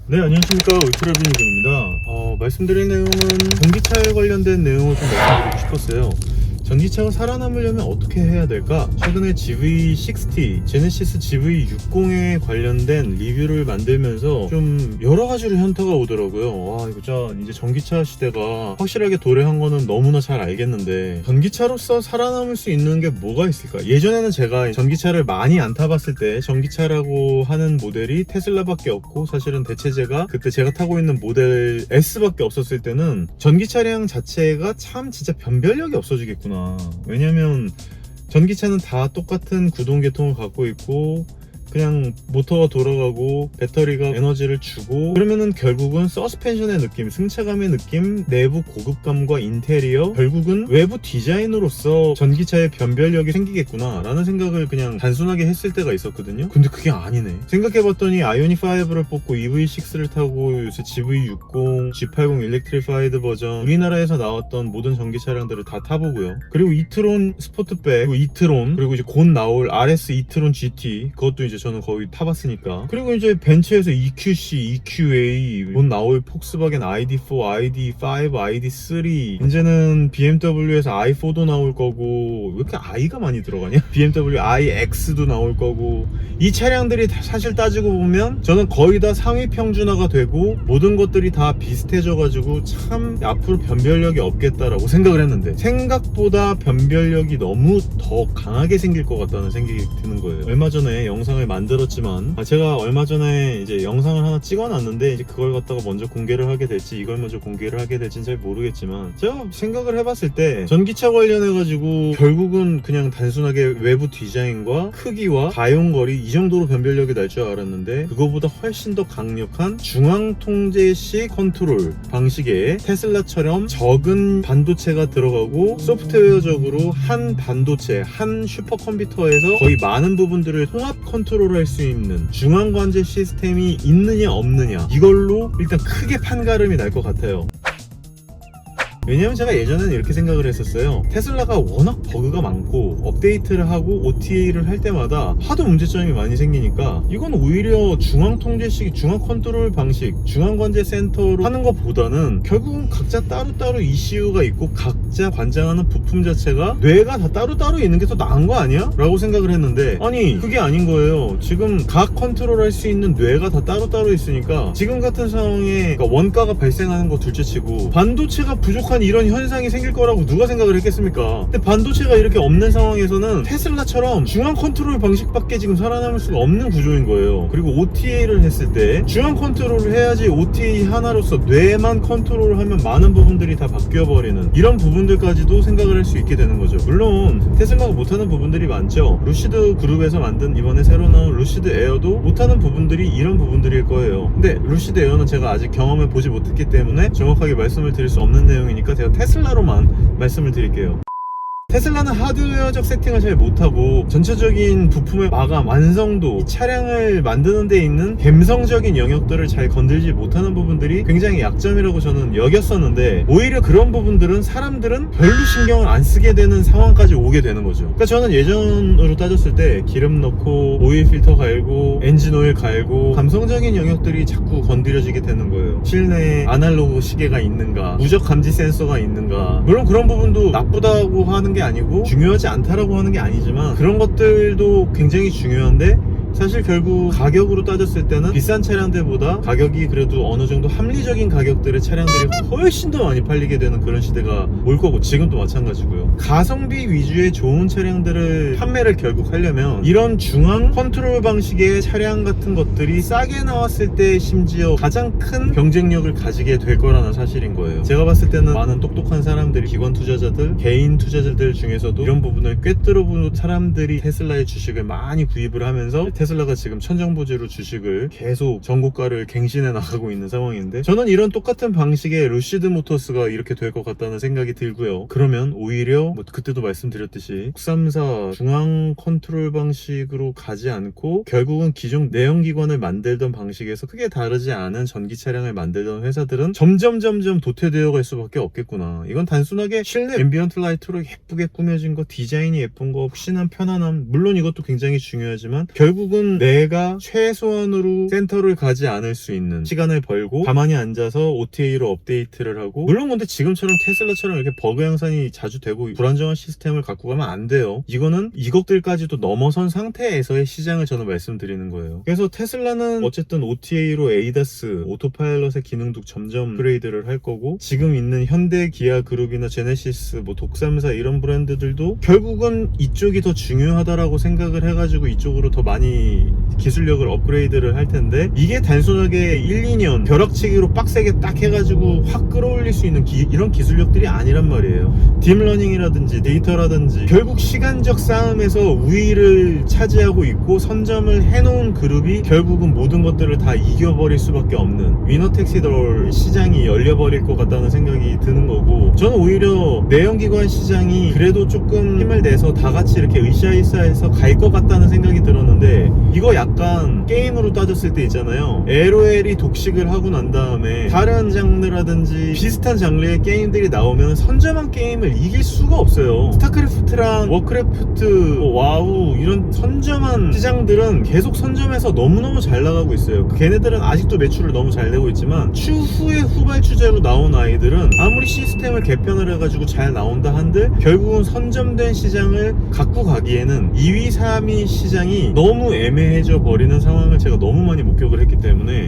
네, 안녕하십니까. 울트라비니군입니다. 말씀드릴 내용은 전기차에 관련된 내용을 좀 말씀드리고 싶었어요. 전기차가 살아남으려면 어떻게 해야 될까? 최근에 GV60, 제네시스 GV60에 관련된 리뷰를 만들면서 좀 여러 가지로 현타가 오더라고요. 와, 이거 진짜 이제 전기차 시대가 확실하게 도래한 거는 너무나 잘 알겠는데 전기차로서 살아남을 수 있는 게 뭐가 있을까? 예전에는 제가 전기차를 많이 안 타봤을 때 전기차라고 하는 모델이 테슬라밖에 없고 사실은 대체제가 그때 제가 타고 있는 모델 S밖에 없었을 때는 전기 차량 자체가 참 진짜 변별력이 없어지겠구나. 왜냐면 전기차는 다 똑같은 구동 계통을 갖고 있고 그냥 모터가 돌아가고 배터리가 에너지를 주고 그러면은 결국은 서스펜션의 느낌, 승차감의 느낌, 내부 고급감과 인테리어, 결국은 외부 디자인으로서 전기차의 변별력이 생기겠구나 라는 생각을 그냥 단순하게 했을 때가 있었거든요. 근데 그게 아니네. 생각해봤더니 아이오닉5를 뽑고 EV6를 타고 요새 GV60, G80 일렉트리파이드 버전, 우리나라에서 나왔던 모든 전기 차량들을 다 타보고요. 그리고 이트론 스포트백, 그리고 이트론, 그리고 이제 곧 나올 RS 이트론 GT, 그것도 이제 저는 거의 타봤으니까. 그리고 이제 벤츠에서 EQC, EQA, 곧 나올 폭스바겐 ID4, ID5, ID3, 이제는 BMW에서 i4도 나올 거고, 왜 이렇게 i가 많이 들어가냐? BMW iX도 나올 거고, 이 차량들이 사실 따지고 보면 저는 거의 다 상위 평준화가 되고 모든 것들이 다 비슷해져가지고 참 앞으로 변별력이 없겠다라고 생각을 했는데 생각보다 변별력이 너무 더 강하게 생길 것 같다는 생각이 드는 거예요. 얼마 전에 영상을 만들었지만 제가 얼마 전에 이제 영상을 하나 찍어놨는데 이제 그걸 갖다가 먼저 공개를 하게 될지 이걸 먼저 공개를 하게 될지는 잘 모르겠지만 제가 생각을 해봤을 때 전기차 관련해가지고 결국은 그냥 단순하게 외부 디자인과 크기와 가용거리 이 정도로 변별력이 날 줄 알았는데 그거보다 훨씬 더 강력한 중앙 통제식 컨트롤 방식의 테슬라처럼 적은 반도체가 들어가고 소프트웨어적으로 한 반도체, 한 슈퍼컴퓨터에서 거의 많은 부분들을 통합 컨트롤할 수 있는 중앙 관제 시스템이 있느냐 없느냐 이걸로 일단 크게 판가름이 날 것 같아요. 왜냐면 제가 예전에는 이렇게 생각을 했었어요. 테슬라가 워낙 버그가 많고 업데이트를 하고 OTA를 할 때마다 하도 문제점이 많이 생기니까 이건 오히려 중앙 통제식, 중앙 컨트롤 방식, 중앙 관제 센터로 하는 것보다는 결국은 각자 따로따로 ECU가 있고 각자 관장하는 부품 자체가 뇌가 다 따로따로 있는 게 더 나은 거 아니야? 라고 생각을 했는데 아니 그게 아닌 거예요. 지금 각 컨트롤할 수 있는 뇌가 다 따로따로 있으니까 지금 같은 상황에 그러니까 원가가 발생하는 거 둘째치고 반도체가 부족한 이런 현상이 생길 거라고 누가 생각을 했겠습니까? 근데 반도체가 이렇게 없는 상황에서는 테슬라처럼 중앙 컨트롤 방식밖에 지금 살아남을 수가 없는 구조인 거예요. 그리고 OTA를 했을 때 중앙 컨트롤을 해야지 OTA 하나로서 뇌만 컨트롤을 하면 많은 부분들이 다 바뀌어 버리는 이런 부분들까지도 생각을 할 수 있게 되는 거죠. 물론 테슬라가 못하는 부분들이 많죠. 루시드 그룹에서 만든 이번에 새로 나온 루시드 에어도 못하는 부분들이 이런 부분들일 거예요. 근데 루시드 에어는 제가 아직 경험해 보지 못했기 때문에 정확하게 말씀을 드릴 수 없는 내용이니까 제가 테슬라로만 말씀을 드릴게요. 테슬라는 하드웨어적 세팅을 잘 못하고 전체적인 부품의 마감, 완성도, 이 차량을 만드는 데 있는 감성적인 영역들을 잘 건들지 못하는 부분들이 굉장히 약점이라고 저는 여겼었는데 오히려 그런 부분들은 사람들은 별로 신경을 안 쓰게 되는 상황까지 오게 되는 거죠. 그러니까 저는 예전으로 따졌을 때 기름 넣고 오일 필터 갈고 엔진 오일 갈고 감성적인 영역들이 자꾸 건드려지게 되는 거예요. 실내에 아날로그 시계가 있는가, 무적 감지 센서가 있는가. 물론 그런 부분도 나쁘다고 하는 게 아니고 중요하지 않다라고 하는 게 아니지만 그런 것들도 굉장히 중요한데 사실 결국 가격으로 따졌을 때는 비싼 차량들보다 가격이 그래도 어느 정도 합리적인 가격들의 차량들이 훨씬 더 많이 팔리게 되는 그런 시대가 올 거고 지금도 마찬가지고요. 가성비 위주의 좋은 차량들을 판매를 결국 하려면 이런 중앙 컨트롤 방식의 차량 같은 것들이 싸게 나왔을 때 심지어 가장 큰 경쟁력을 가지게 될 거라는 사실인 거예요. 제가 봤을 때는 많은 똑똑한 사람들이 기관 투자자들, 개인 투자자들 중에서도 이런 부분을 꿰뚫어본 사람들이 테슬라의 주식을 많이 구입을 하면서 테슬라가 지금 천정부지로 주식을 계속 전고가를 갱신해 나가고 있는 상황인데 저는 이런 똑같은 방식의 루시드 모터스가 이렇게 될 것 같다는 생각이 들고요. 그러면 오히려 그때도 말씀드렸듯이 634 중앙 컨트롤 방식으로 가지 않고 결국은 기존 내연기관을 만들던 방식에서 크게 다르지 않은 전기 차량을 만들던 회사들은 점점 도태되어 갈 수밖에 없겠구나. 이건 단순하게 실내 앰비언트 라이트로 예쁘게 꾸며진 거, 디자인이 예쁜 거, 푹신한 편안함, 물론 이것도 굉장히 중요하지만 결국은 결국은 내가 최소한으로 센터를 가지 않을 수 있는 시간을 벌고 가만히 앉아서 OTA로 업데이트를 하고, 물론 근데 지금처럼 테슬라처럼 이렇게 버그 양산이 자주 되고 불안정한 시스템을 갖고 가면 안 돼요. 이거는 이것들까지도 넘어선 상태에서의 시장을 저는 말씀드리는 거예요. 그래서 테슬라는 어쨌든 OTA로 ADAS, 오토파일럿의 기능도 점점 업그레이드를 할 거고, 지금 있는 현대 기아 그룹이나 제네시스, 뭐 독삼사 이런 브랜드들도 결국은 이쪽이 더 중요하다라고 생각을 해가지고 이쪽으로 더 많이 기술력을 업그레이드를 할 텐데, 이게 단순하게 1, 2년 벼락치기로 빡세게 딱 해가지고 확 끌어올릴 수 있는 이런 기술력들이 아니란 말이에요. 딥러닝이라든지 데이터라든지 결국 시간적 싸움에서 우위를 차지하고 있고 선점을 해놓은 그룹이 결국은 모든 것들을 다 이겨버릴 수밖에 없는 위너택시덜 시장이 열려버릴 것 같다는 생각이 드는 거고, 저는 오히려 내연기관 시장이 그래도 조금 힘을 내서 다 같이 이렇게 으쌰으쌰해서 갈 것 같다는 생각이 들었는데, 이거 약간 게임으로 따졌을 때 있잖아요. LOL이 독식을 하고 난 다음에 다른 장르라든지 비슷한 장르의 게임들이 나오면 선점한 게임을 이길 수가 없어요. 스타크래프트랑 워크래프트, 와우 이런 선점한 시장들은 계속 선점해서 너무너무 잘 나가고 있어요. 걔네들은 아직도 매출을 너무 잘 내고 있지만 추후에 후발주자로 나온 아이들은 아무리 시스템을 개편을 해가지고 잘 나온다 한들 결국은 선점된 시장을 갖고 가기에는 2위, 3위 시장이 너무 애매해져 버리는 상황을 제가 너무 많이 목격을 했기 때문에,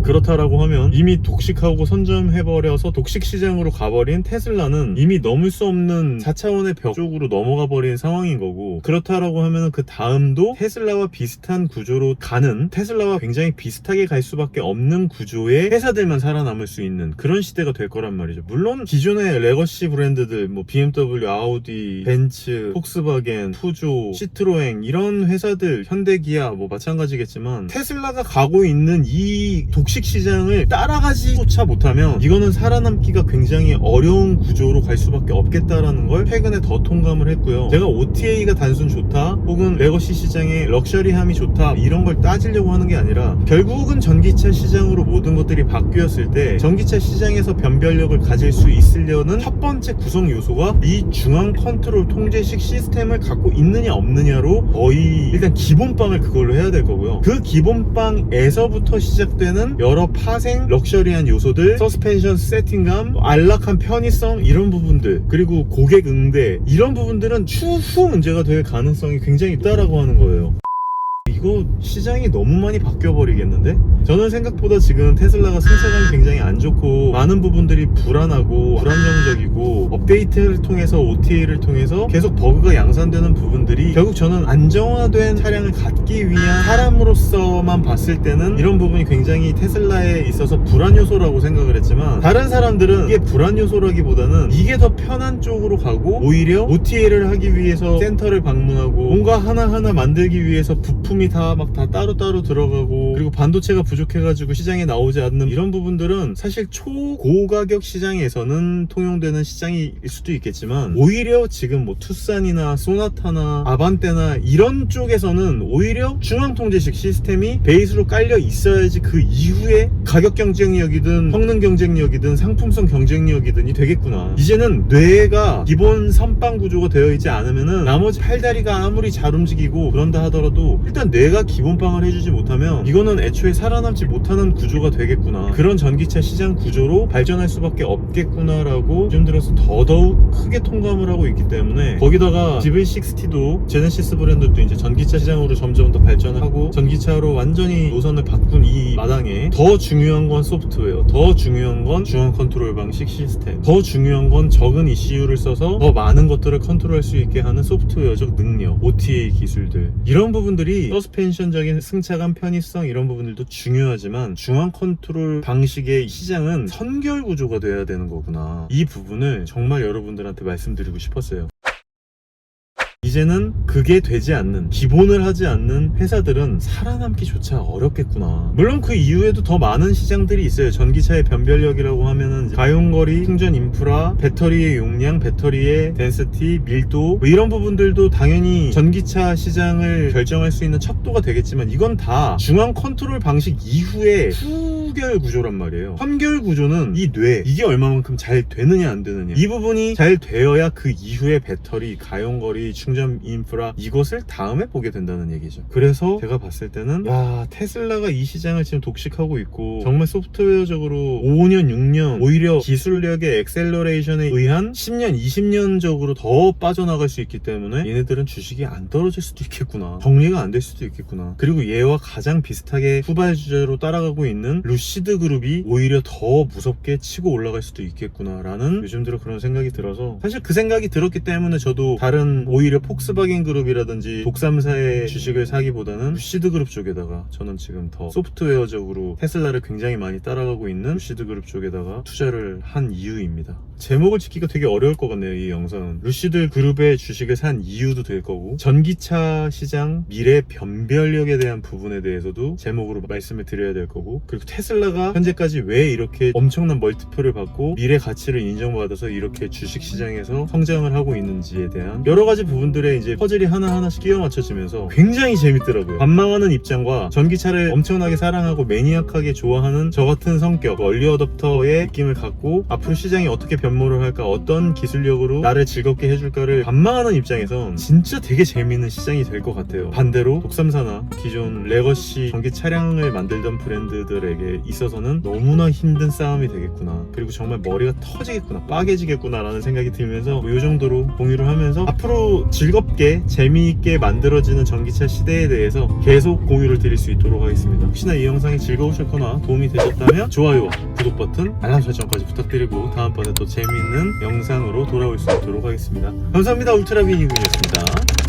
그렇다라고 하면 이미 독식하고 선점해버려서 독식 시장으로 가버린 테슬라는 이미 넘을 수 없는 4차원의 벽 쪽으로 넘어가 버린 상황인 거고, 그렇다라고 하면 그 다음도 테슬라와 비슷한 구조로 가는, 테슬라와 굉장히 비슷하게 갈 수밖에 없는 구조의 회사들만 살아남을 수 있는 그런 시대가 될 거란 말이죠. 물론 기존의 레거시 브랜드들 뭐 BMW, 아우디, 벤츠, 폭스바겐, 푸조, 시트로엥 이런 회사들, 현대기아 뭐 마찬가지겠지만 테슬라가 가고 있는 이 독식 시장을 따라가지조차 못하면 이거는 살아남기가 굉장히 어려운 구조로 갈 수밖에 없겠다라는 걸 최근에 더 통감을 했고요. 제가 OTA가 단순 좋다 혹은 레거시 시장의 럭셔리함이 좋다 이런 걸 따지려고 하는 게 아니라, 결국은 전기차 시장으로 모든 것들이 바뀌었을 때 전기차 시장에서 변별력을 가질 수 있으려는 첫 번째 구성 요소가 이 중앙 컨트롤 통제식 시스템을 갖고 있느냐 없느냐로 거의 일단 기본빵을 그걸로 해야 될 거고요. 그 기본빵에서부터 시작되는 여러 파생 럭셔리한 요소들, 서스펜션 세팅감, 안락한 편의성 이런 부분들, 그리고 고객 응대 이런 부분들은 추후 문제가 될 가능성이 굉장히 있다라고 하는 거예요. 이거 시장이 너무 많이 바뀌어버리겠는데? 저는 생각보다 지금 테슬라가 승차감이 굉장히 안 좋고 많은 부분들이 불안하고 불안정적이고 업데이트를 통해서 OTA를 통해서 계속 버그가 양산되는 부분들이 결국 저는 안정화된 차량을 갖기 위한 사람으로서만 봤을 때는 이런 부분이 굉장히 테슬라에 있어서 불안 요소라고 생각을 했지만, 다른 사람들은 이게 불안 요소라기보다는 이게 더 편한 쪽으로 가고 오히려 OTA를 하기 위해서 센터를 방문하고 뭔가 하나하나 만들기 위해서 부품이 다 따로따로 들어가고, 그리고 반도체가 부족해가지고 시장에 나오지 않는 이런 부분들은 사실 초고가격 시장에서는 통용되는 시장일 수도 있겠지만, 오히려 지금 뭐 투싼이나 소나타나 아반떼나 이런 쪽에서는 오히려 중앙통제식 시스템이 베이스로 깔려 있어야지 그 이후에 가격 경쟁력이든 성능 경쟁력이든 상품성 경쟁력이든이 되겠구나. 이제는 뇌가 기본 선빵 구조가 되어 있지 않으면은 나머지 팔다리가 아무리 잘 움직이고 그런다 하더라도 일단 뇌가 기본빵을 해주지 못하면 이거는 애초에 살아남지 못하는 구조가 되겠구나. 그런 전기차 시장 구조로 발전할 수밖에 없겠구나라고 요즘 들어서 더더욱 크게 통감을 하고 있기 때문에, 거기다가 GV60도 제네시스 브랜드도 이제 전기차 시장으로 점점 더 발전을 하고 전기차로 완전히 노선을 바꾼 이 마당에 더 중요한 건 소프트웨어, 더 중요한 건 중앙 컨트롤 방식 시스템, 더 중요한 건 적은 ECU를 써서 더 많은 것들을 컨트롤할 수 있게 하는 소프트웨어적 능력, OTA 기술들, 이런 부분들이 서스펜션적인 승차감, 편의성 이런 부분들도 중요하지만 중앙 컨트롤 방식의 시장은 선결 구조가 돼야 되는 거구나. 이 부분을 정말 여러분들한테 말씀드리고 싶었어요. 이제는 그게 되지 않는, 기본을 하지 않는 회사들은 살아남기조차 어렵겠구나. 물론 그 이후에도 더 많은 시장들이 있어요. 전기차의 변별력이라고 하면은 가용거리, 충전 인프라, 배터리의 용량, 배터리의 덴시티, 밀도 뭐 이런 부분들도 당연히 전기차 시장을 결정할 수 있는 척도가 되겠지만, 이건 다 중앙 컨트롤 방식 이후에 후결 구조란 말이에요. 선결 구조는 이 뇌, 이게 얼마만큼 잘 되느냐 안 되느냐, 이 부분이 잘 되어야 그 이후에 배터리, 가용거리, 충전 차저점 인프라 이것을 다음에 보게 된다는 얘기죠. 그래서 제가 봤을 때는 야, 테슬라가 이 시장을 지금 독식하고 있고 정말 소프트웨어적으로 5년 6년 오히려 기술력의 엑셀러레이션에 의한 10년 20년적으로 더 빠져나갈 수 있기 때문에 얘네들은 주식이 안 떨어질 수도 있겠구나, 정리가 안 될 수도 있겠구나. 그리고 얘와 가장 비슷하게 후발주자로 따라가고 있는 루시드 그룹이 오히려 더 무섭게 치고 올라갈 수도 있겠구나 라는 요즘 들어 그런 생각이 들어서, 사실 그 생각이 들었기 때문에 저도 다른 오히려 폭스바겐 그룹이라든지 독삼사의 주식을 사기보다는 루시드 그룹 쪽에다가, 저는 지금 더 소프트웨어적으로 테슬라를 굉장히 많이 따라가고 있는 루시드 그룹 쪽에다가 투자를 한 이유입니다. 제목을 짓기가 되게 어려울 것 같네요. 이 영상은 루시드 그룹의 주식을 산 이유도 될 거고, 전기차 시장 미래 변별력에 대한 부분에 대해서도 제목으로 말씀을 드려야 될 거고, 그리고 테슬라가 현재까지 왜 이렇게 엄청난 멀티플을 받고 미래 가치를 인정받아서 이렇게 주식 시장에서 성장을 하고 있는지에 대한 여러 가지 부분들에 이제 퍼즐이 하나하나씩 끼워 맞춰지면서 굉장히 재밌더라고요. 관망하는 입장과 전기차를 엄청나게 사랑하고 매니악하게 좋아하는 저 같은 성격, 얼리 어댑터의 느낌을 갖고 앞으로 시장이 어떻게 변모를 할까, 어떤 기술력으로 나를 즐겁게 해줄까를 관망하는 입장에선 진짜 되게 재밌는 시장이 될 것 같아요. 반대로 독삼사나 기존 레거시 전기 차량을 만들던 브랜드들에게 있어서는 너무나 힘든 싸움이 되겠구나, 그리고 정말 머리가 터지겠구나, 빠개지겠구나 라는 생각이 들면서 이 정도로 공유를 하면서 앞으로 즐겁게 재미있게 만들어지는 전기차 시대에 대해서 계속 공유를 드릴 수 있도록 하겠습니다. 혹시나 이 영상이 즐거우셨거나 도움이 되셨다면 좋아요와 구독 버튼, 알람 설정까지 부탁드리고 다음번에 또 재미있는 영상으로 돌아올 수 있도록 하겠습니다. 감사합니다. 울트라비니군이었습니다.